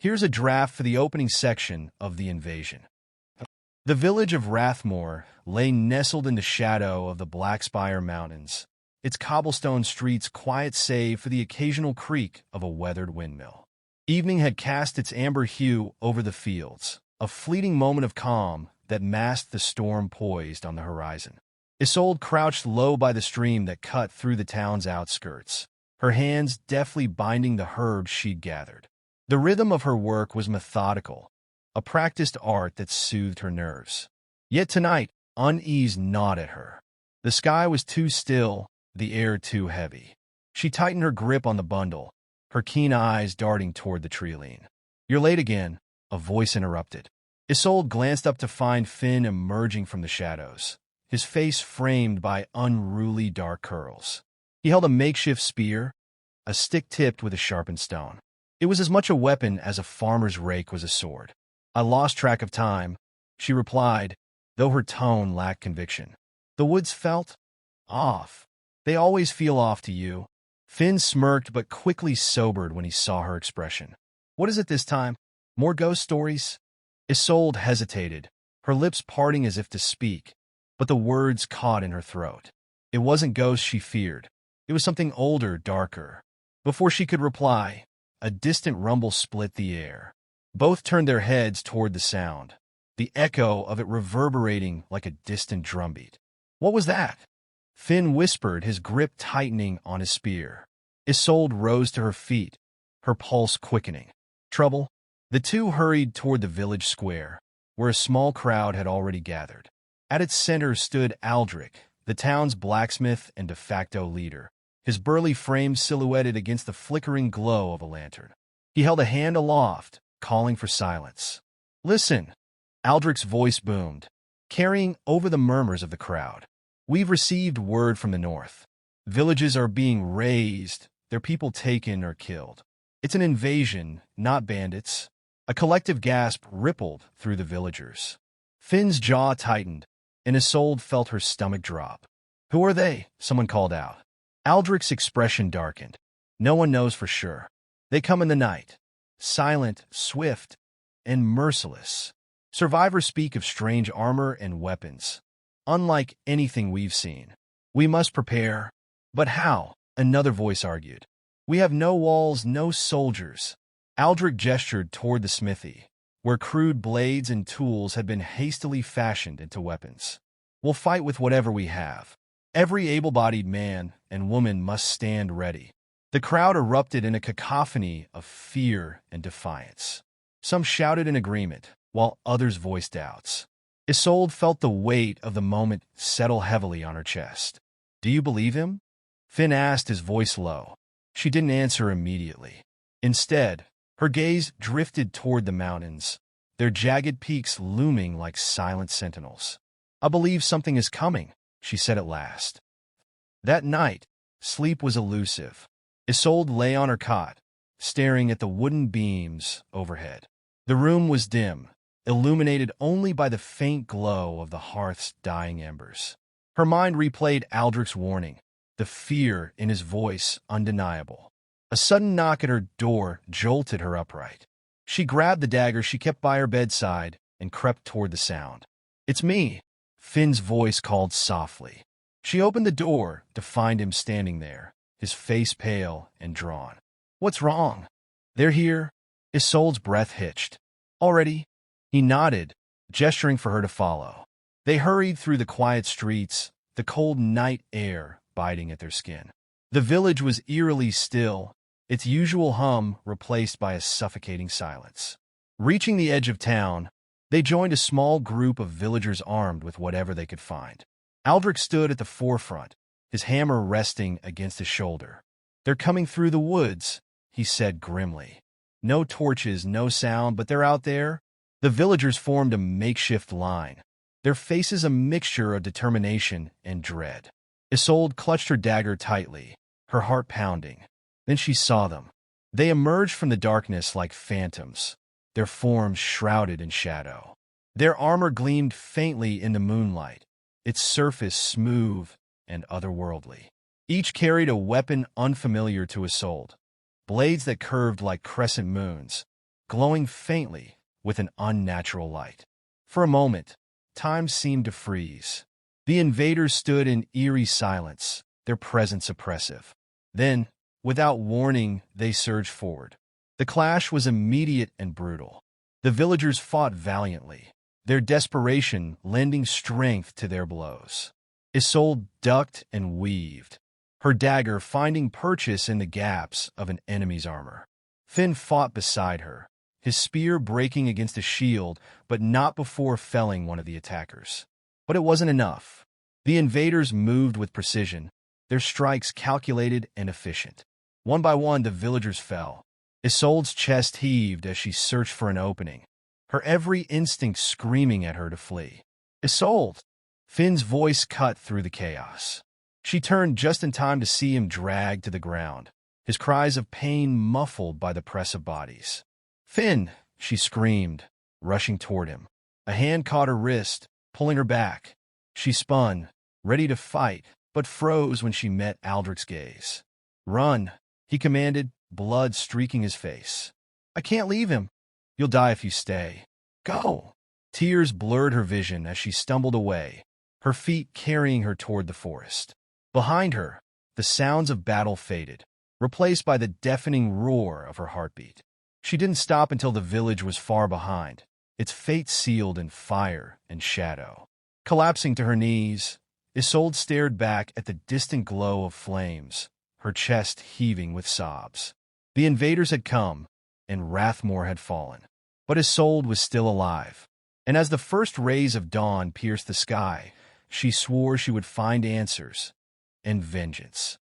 Here's a draft for the opening section of the invasion. The village of Rathmore lay nestled in the shadow of the Blackspire Mountains, its cobblestone streets quiet save for the occasional creak of a weathered windmill. Evening had cast its amber hue over the fields, a fleeting moment of calm that masked the storm poised on the horizon. Isolde crouched low by the stream that cut through the town's outskirts, her hands deftly binding the herbs she'd gathered. The rhythm of her work was methodical, a practiced art that soothed her nerves. Yet tonight, unease gnawed at her. The sky was too still, the air too heavy. She tightened her grip on the bundle, her keen eyes darting toward the treeline. "You're late again," a voice interrupted. Isolde glanced up to find Finn emerging from the shadows, his face framed by unruly dark curls. He held a makeshift spear, a stick tipped with a sharpened stone. It was as much a weapon as a farmer's rake was a sword. "I lost track of time," she replied, though her tone lacked conviction. "The woods felt off. They always feel off to you." Finn smirked but quickly sobered when he saw her expression. "What is it this time? More ghost stories?" Isolde hesitated, her lips parting as if to speak, but the words caught in her throat. It wasn't ghosts she feared. It was something older, darker. Before she could reply, a distant rumble split the air. Both turned their heads toward the sound, the echo of it reverberating like a distant drumbeat. "What was that?" Finn whispered, his grip tightening on his spear. Isolde rose to her feet, her pulse quickening. "Trouble?" The two hurried toward the village square, where a small crowd had already gathered. At its center stood Aldrich, the town's blacksmith and de facto leader, his burly frame silhouetted against the flickering glow of a lantern. He held a hand aloft, calling for silence. "Listen!" Aldrich's voice boomed, carrying over the murmurs of the crowd. "We've received word from the north. Villages are being razed, their people taken or killed. It's an invasion, not bandits." A collective gasp rippled through the villagers. Finn's jaw tightened, and Isolde felt her stomach drop. "Who are they?" someone called out. Aldrich's expression darkened. "No one knows for sure. They come in the night, silent, swift, and merciless. Survivors speak of strange armor and weapons, unlike anything we've seen. We must prepare." "But how?" another voice argued. "We have no walls, no soldiers." Aldrich gestured toward the smithy, where crude blades and tools had been hastily fashioned into weapons. "We'll fight with whatever we have. Every able-bodied man and woman must stand ready." The crowd erupted in a cacophony of fear and defiance. Some shouted in agreement, while others voiced doubts. Isolde felt the weight of the moment settle heavily on her chest. "Do you believe him?" Finn asked, his voice low. She didn't answer immediately. Instead, her gaze drifted toward the mountains, their jagged peaks looming like silent sentinels. "I believe something is coming," she said at last. That night, sleep was elusive. Isolde lay on her cot, staring at the wooden beams overhead. The room was dim, illuminated only by the faint glow of the hearth's dying embers. Her mind replayed Aldrich's warning, the fear in his voice undeniable. A sudden knock at her door jolted her upright. She grabbed the dagger she kept by her bedside and crept toward the sound. "It's me," Finn's voice called softly. She opened the door to find him standing there, his face pale and drawn. "What's wrong?" "They're here." Isolde's breath hitched. "Already?" He nodded, gesturing for her to follow. They hurried through the quiet streets, the cold night air biting at their skin. The village was eerily still, its usual hum replaced by a suffocating silence. Reaching the edge of town, they joined a small group of villagers armed with whatever they could find. Aldrich stood at the forefront, his hammer resting against his shoulder. "They're coming through the woods," he said grimly. "No torches, no sound, but they're out there." The villagers formed a makeshift line, their faces a mixture of determination and dread. Isolde clutched her dagger tightly, her heart pounding. Then she saw them. They emerged from the darkness like phantoms, their forms shrouded in shadow. Their armor gleamed faintly in the moonlight, its surface smooth and otherworldly. Each carried a weapon unfamiliar to Isolde, blades that curved like crescent moons, glowing faintly with an unnatural light. For a moment, time seemed to freeze. The invaders stood in eerie silence, their presence oppressive. Then, without warning, they surged forward. The clash was immediate and brutal. The villagers fought valiantly, their desperation lending strength to their blows. Isolde ducked and weaved, her dagger finding purchase in the gaps of an enemy's armor. Finn fought beside her, his spear breaking against a shield, but not before felling one of the attackers. But it wasn't enough. The invaders moved with precision, their strikes calculated and efficient. One by one, the villagers fell. Isolde's chest heaved as she searched for an opening, her every instinct screaming at her to flee. "Isolde!" Finn's voice cut through the chaos. She turned just in time to see him dragged to the ground, his cries of pain muffled by the press of bodies. "Finn!" she screamed, rushing toward him. A hand caught her wrist, pulling her back. She spun, ready to fight, but froze when she met Aldrich's gaze. "Run!" he commanded, blood streaking his face. "I can't leave him. You'll die if you stay. Go!" Tears blurred her vision as she stumbled away, her feet carrying her toward the forest. Behind her, the sounds of battle faded, replaced by the deafening roar of her heartbeat. She didn't stop until the village was far behind, its fate sealed in fire and shadow. Collapsing to her knees, Isolde stared back at the distant glow of flames, her chest heaving with sobs. The invaders had come, and Rathmore had fallen. But Isolde was still alive, and as the first rays of dawn pierced the sky, she swore she would find answers and vengeance.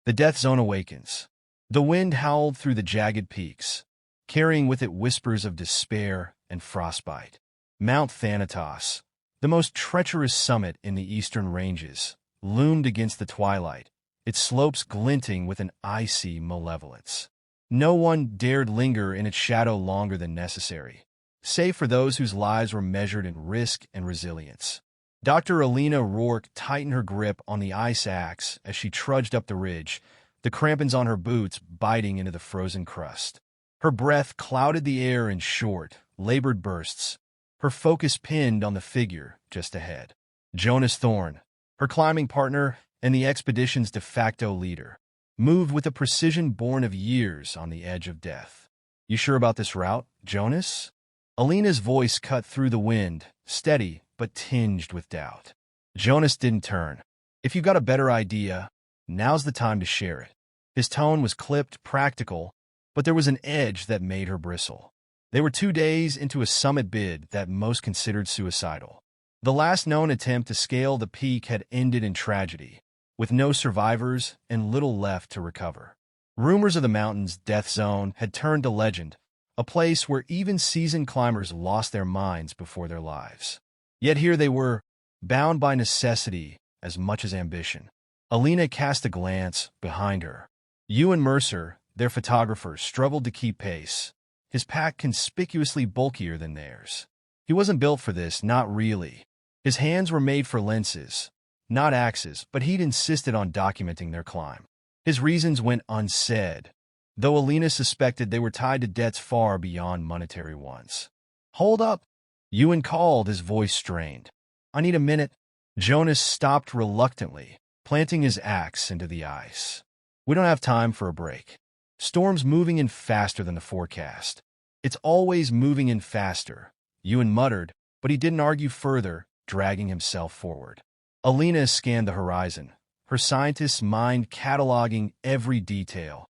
The death zone awakens. The wind howled through the jagged peaks, carrying with it whispers of despair and frostbite. Mount Thanatos, the most treacherous summit in the eastern ranges, loomed against the twilight, its slopes glinting with an icy malevolence. No one dared linger in its shadow longer than necessary, save for those whose lives were measured in risk and resilience. Dr. Alina Rourke tightened her grip on the ice axe as she trudged up the ridge, the crampons on her boots biting into the frozen crust. Her breath clouded the air in short, labored bursts, her focus pinned on the figure just ahead. Jonas Thorne, her climbing partner and the expedition's de facto leader, moved with a precision born of years on the edge of death. "You sure about this route, Jonas?" Alina's voice cut through the wind, steady but tinged with doubt. Jonas didn't turn. "If you've got a better idea, now's the time to share it." His tone was clipped, practical, but there was an edge that made her bristle. They were 2 days into a summit bid that most considered suicidal. The last known attempt to scale the peak had ended in tragedy, with no survivors and little left to recover. Rumors of the mountain's death zone had turned to legend, a place where even seasoned climbers lost their minds before their lives. Yet here they were, bound by necessity as much as ambition. Alina cast a glance behind her. Ewan Mercer, their photographer, struggled to keep pace, his pack conspicuously bulkier than theirs. He wasn't built for this, not really. His hands were made for lenses, not axes, but he'd insisted on documenting their climb. His reasons went unsaid, though Alina suspected they were tied to debts far beyond monetary ones. "Hold up!" Ewan called, his voice strained. "I need a minute." Jonas stopped reluctantly, planting his axe into the ice. "We don't have time for a break. Storm's moving in faster than the forecast." "It's always moving in faster," Ewan muttered, but he didn't argue further, dragging himself forward. Alina scanned the horizon, her scientist's mind cataloging every detail.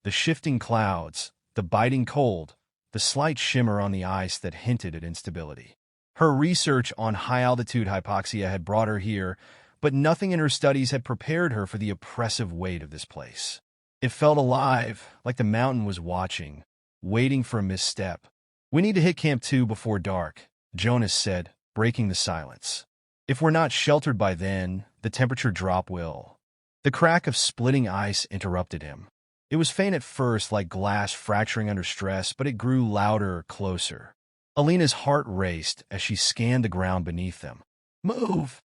The shifting clouds, the biting cold, the slight shimmer on the ice that hinted at instability. Her research on high-altitude hypoxia had brought her here, but nothing in her studies had prepared her for the oppressive weight of this place. It felt alive, like the mountain was watching, waiting for a misstep. "We need to hit Camp 2 before dark," Jonas said, breaking the silence. "If we're not sheltered by then, the temperature drop will." The crack of splitting ice interrupted him. It was faint at first, like glass fracturing under stress, but it grew louder, closer. Alina's heart raced as she scanned the ground beneath them. "Move!"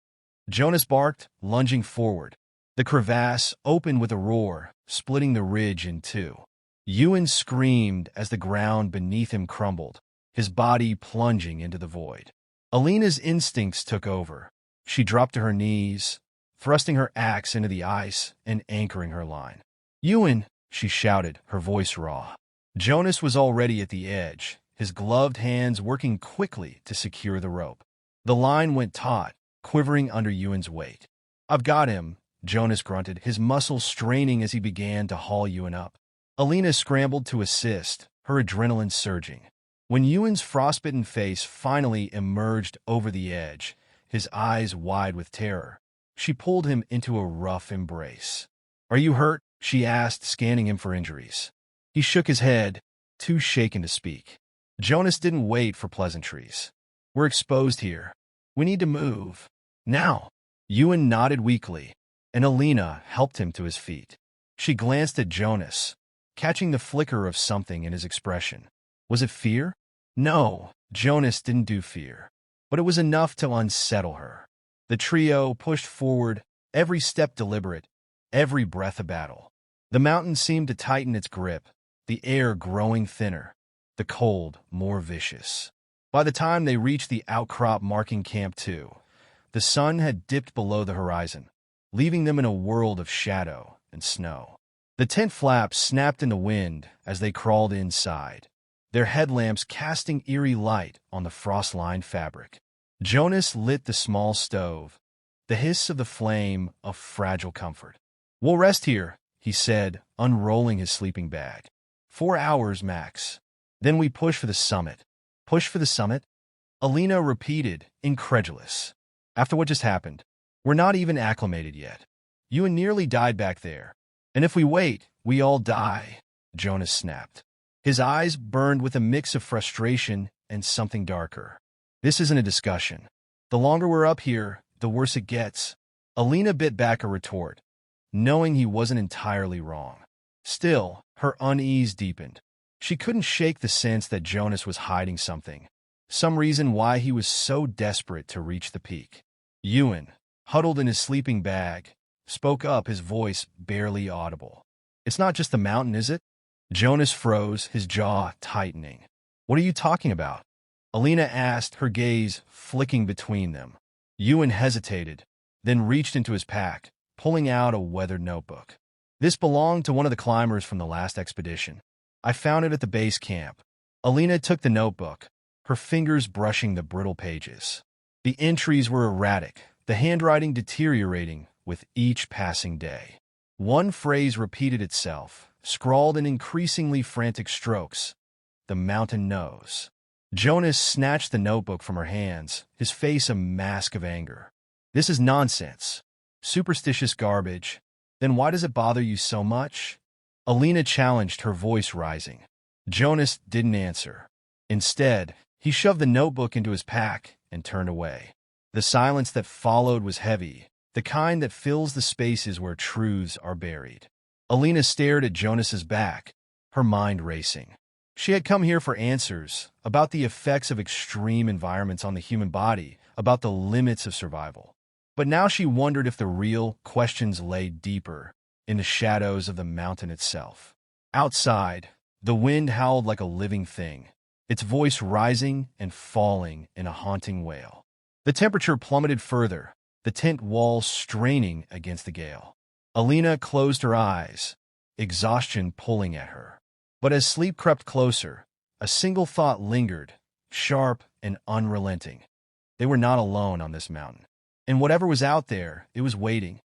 Jonas barked, lunging forward. The crevasse opened with a roar, splitting the ridge in two. Ewan screamed as the ground beneath him crumbled, his body plunging into the void. Alina's instincts took over. She dropped to her knees, thrusting her axe into the ice and anchoring her line. "Ewan!" she shouted, her voice raw. Jonas was already at the edge, his gloved hands working quickly to secure the rope. The line went taut, quivering under Ewan's weight. "I've got him," Jonas grunted, his muscles straining as he began to haul Ewan up. Alina scrambled to assist, her adrenaline surging. When Ewan's frostbitten face finally emerged over the edge, his eyes wide with terror, she pulled him into a rough embrace. "Are you hurt?" she asked, scanning him for injuries. He shook his head, too shaken to speak. Jonas didn't wait for pleasantries. "We're exposed here. We need to move. Now." Ewan nodded weakly, and Alina helped him to his feet. She glanced at Jonas, catching the flicker of something in his expression. Was it fear? No, Jonas didn't do fear, but it was enough to unsettle her. The trio pushed forward, every step deliberate, every breath a battle. The mountain seemed to tighten its grip, the air growing thinner, the cold more vicious. By the time they reached the outcrop marking Camp 2, the sun had dipped below the horizon, leaving them in a world of shadow and snow. The tent flaps snapped in the wind as they crawled inside, their headlamps casting eerie light on the frost-lined fabric. Jonas lit the small stove, the hiss of the flame a fragile comfort. "We'll rest here," he said, unrolling his sleeping bag. 4 hours max. Then we push for the summit." "Push for the summit?" Alina repeated, incredulous. "After what just happened, we're not even acclimated yet. Ewan nearly died back there. And if we wait, we all die," Jonas snapped. His eyes burned with a mix of frustration and something darker. "This isn't a discussion. The longer we're up here, the worse it gets." Alina bit back a retort, knowing he wasn't entirely wrong. Still, her unease deepened. She couldn't shake the sense that Jonas was hiding something, some reason why he was so desperate to reach the peak. Ewan, huddled in his sleeping bag, spoke up, his voice barely audible. "It's not just the mountain, is it?" Jonas froze, his jaw tightening. "What are you talking about?" Alina asked, her gaze flicking between them. Ewan hesitated, then reached into his pack, pulling out a weathered notebook. "This belonged to one of the climbers from the last expedition. I found it at the base camp." Alina took the notebook, her fingers brushing the brittle pages. The entries were erratic, the handwriting deteriorating with each passing day. One phrase repeated itself, scrawled in increasingly frantic strokes. "The mountain knows." Jonas snatched the notebook from her hands, his face a mask of anger. "This is nonsense. Superstitious garbage. Then why does it bother you so much?" Alina challenged, her voice rising. Jonas didn't answer. Instead, he shoved the notebook into his pack and turned away. The silence that followed was heavy, the kind that fills the spaces where truths are buried. Alina stared at Jonas's back, her mind racing. She had come here for answers, about the effects of extreme environments on the human body, about the limits of survival. But now she wondered if the real questions lay deeper, in the shadows of the mountain itself. Outside, the wind howled like a living thing, its voice rising and falling in a haunting wail. The temperature plummeted further, the tent walls straining against the gale. Alina closed her eyes, exhaustion pulling at her. But as sleep crept closer, a single thought lingered, sharp and unrelenting. They were not alone on this mountain. And whatever was out there, it was waiting.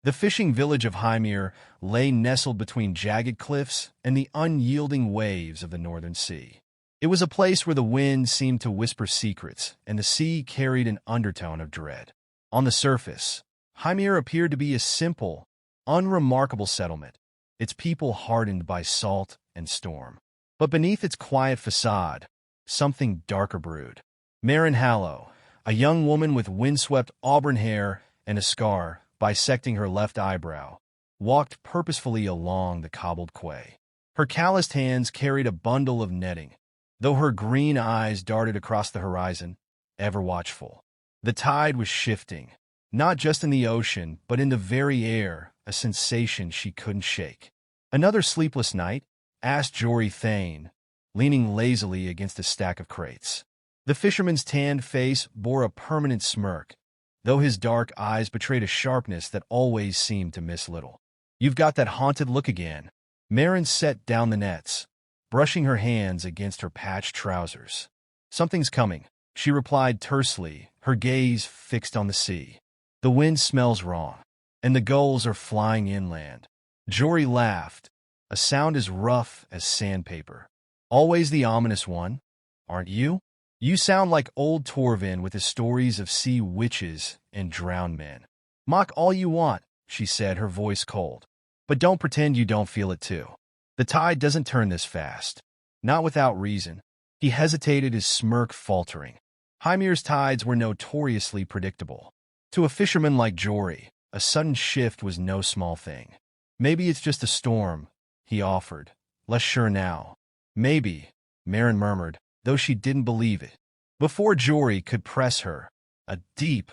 The fishing village of Hymir lay nestled between jagged cliffs and the unyielding waves of the northern sea. It was a place where the wind seemed to whisper secrets, and the sea carried an undertone of dread. On the surface, Hymir appeared to be a simple, unremarkable settlement, its people hardened by salt and storm. But beneath its quiet facade, something darker brewed. Marin Hallow, a young woman with windswept auburn hair and a scar bisecting her left eyebrow, walked purposefully along the cobbled quay. Her calloused hands carried a bundle of netting, though her green eyes darted across the horizon, ever watchful. The tide was shifting, not just in the ocean, but in the very air, a sensation she couldn't shake. "Another sleepless night?" asked Jory Thane, leaning lazily against a stack of crates. The fisherman's tanned face bore a permanent smirk, though his dark eyes betrayed a sharpness that always seemed to miss little. "You've got that haunted look again." Marin set down the nets, brushing her hands against her patched trousers. "Something's coming," she replied tersely, her gaze fixed on the sea. "The wind smells wrong, and the gulls are flying inland." Jory laughed, a sound as rough as sandpaper. "Always the ominous one, aren't you? You sound like old Torvin with his stories of sea witches and drowned men." "Mock all you want," she said, her voice cold. "But don't pretend you don't feel it too. The tide doesn't turn this fast. Not without reason." He hesitated, his smirk faltering. Hymir's tides were notoriously predictable. To a fisherman like Jory, a sudden shift was no small thing. "Maybe it's just a storm," he offered, less sure now. "Maybe," Marin murmured, though she didn't believe it. Before Jory could press her, a deep,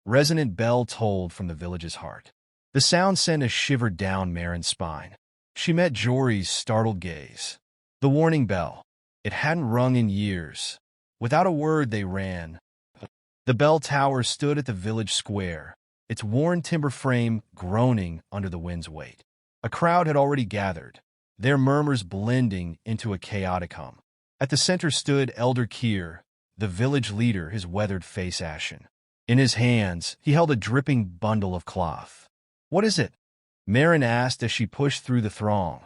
resonant bell tolled from the village's heart. The sound sent a shiver down Marin's spine. She met Jory's startled gaze. The warning bell. It hadn't rung in years. Without a word, they ran. The bell tower stood at the village square, its worn timber frame groaning under the wind's weight. A crowd had already gathered, their murmurs blending into a chaotic hum. At the center stood Elder Kier, the village leader, his weathered face ashen. In his hands, he held a dripping bundle of cloth. "What is it?" Marin asked as she pushed through the throng,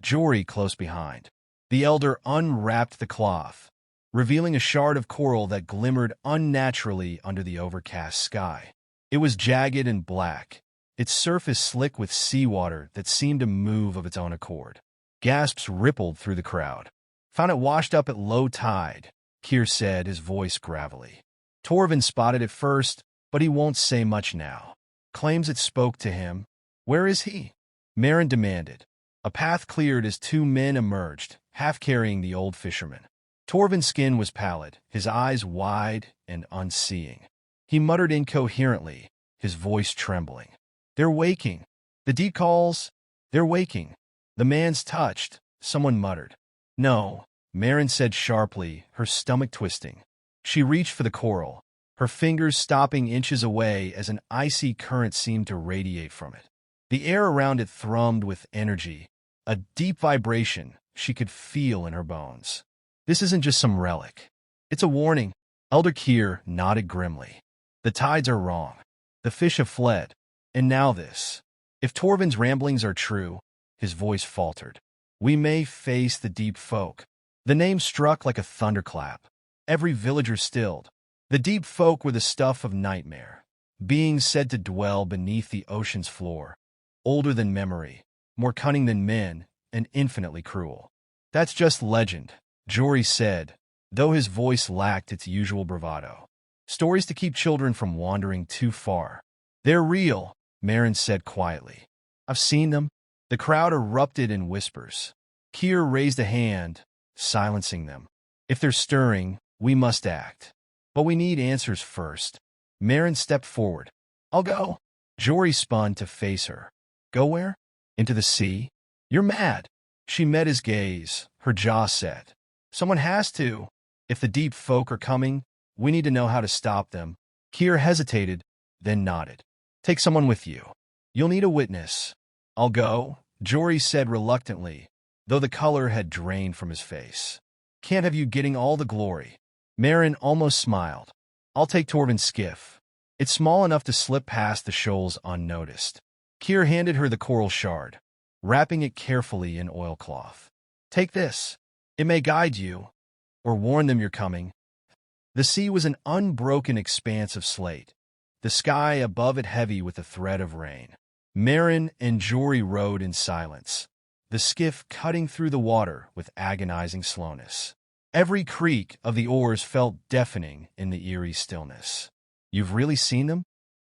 Jory close behind. The elder unwrapped the cloth, revealing a shard of coral that glimmered unnaturally under the overcast sky. It was jagged and black, its surface slick with seawater that seemed to move of its own accord. Gasps rippled through the crowd. "Found it washed up at low tide," Kier said, his voice gravelly. "Torvin spotted it first, but he won't say much now. Claims it spoke to him. Where is he?" Marin demanded. A path cleared as two men emerged, half carrying the old fisherman. Torvin's skin was pallid, his eyes wide and unseeing. He muttered incoherently, his voice trembling. "They're waking. The deep calls. They're waking." "The man's touched," someone muttered. "No," Marin said sharply, her stomach twisting. She reached for the coral, her fingers stopping inches away as an icy current seemed to radiate from it. The air around it thrummed with energy, a deep vibration she could feel in her bones. "This isn't just some relic. It's a warning." Elder Kier nodded grimly. "The tides are wrong. The fish have fled. And now this. If Torvin's ramblings are true," his voice faltered, "we may face the deep folk." The name struck like a thunderclap. Every villager stilled. The deep folk were the stuff of nightmare, beings said to dwell beneath the ocean's floor, older than memory, more cunning than men, and infinitely cruel. "That's just legend," Jory said, though his voice lacked its usual bravado. "Stories to keep children from wandering too far." "They're real," Marin said quietly. "I've seen them." The crowd erupted in whispers. Kier raised a hand, silencing them. "If they're stirring, we must act. But we need answers first." Marin stepped forward. "I'll go." Jory spun to face her. "Go where?" "Into the sea." "You're mad." She met his gaze, her jaw set. "Someone has to. If the deep folk are coming, we need to know how to stop them." Kier hesitated, then nodded. "Take someone with you. You'll need a witness." "I'll go," Jory said reluctantly, though the color had drained from his face. "Can't have you getting all the glory." Marin almost smiled. "I'll take Torvin's skiff. It's small enough to slip past the shoals unnoticed." Kier handed her the coral shard, wrapping it carefully in oilcloth. "Take this. It may guide you, or warn them you're coming." The sea was an unbroken expanse of slate, the sky above it heavy with the threat of rain. Marin and Jory rowed in silence, the skiff cutting through the water with agonizing slowness. Every creak of the oars felt deafening in the eerie stillness. "You've really seen them?"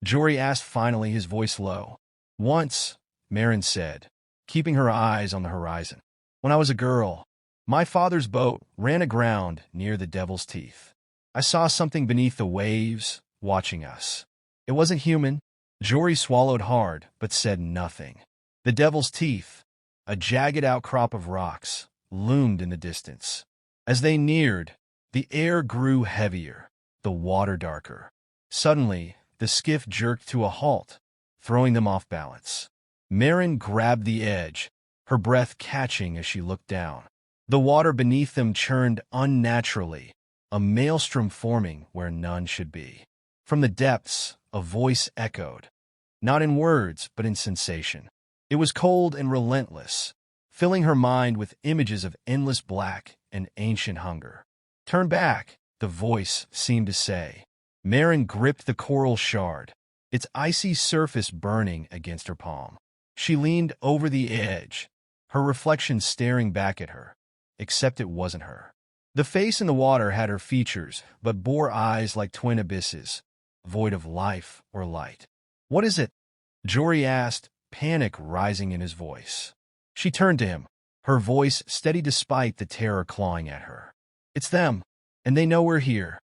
Jory asked finally, his voice low. "Once," Marin said, keeping her eyes on the horizon. "When I was a girl, my father's boat ran aground near the Devil's Teeth. I saw something beneath the waves, watching us. It wasn't human." Jory swallowed hard, but said nothing. The Devil's Teeth, a jagged outcrop of rocks, loomed in the distance. As they neared, the air grew heavier, the water darker. Suddenly, the skiff jerked to a halt, throwing them off balance. Marin grabbed the edge, her breath catching as she looked down. The water beneath them churned unnaturally, a maelstrom forming where none should be. From the depths, a voice echoed, not in words, but in sensation. It was cold and relentless, filling her mind with images of endless black and ancient hunger. "Turn back," the voice seemed to say. Marin gripped the coral shard, its icy surface burning against her palm. She leaned over the edge, her reflection staring back at her, except it wasn't her. The face in the water had her features, but bore eyes like twin abysses, void of life or light. "What is it?" Jory asked, panic rising in his voice. She turned to him, her voice steady despite the terror clawing at her. "It's them, and they know we're here."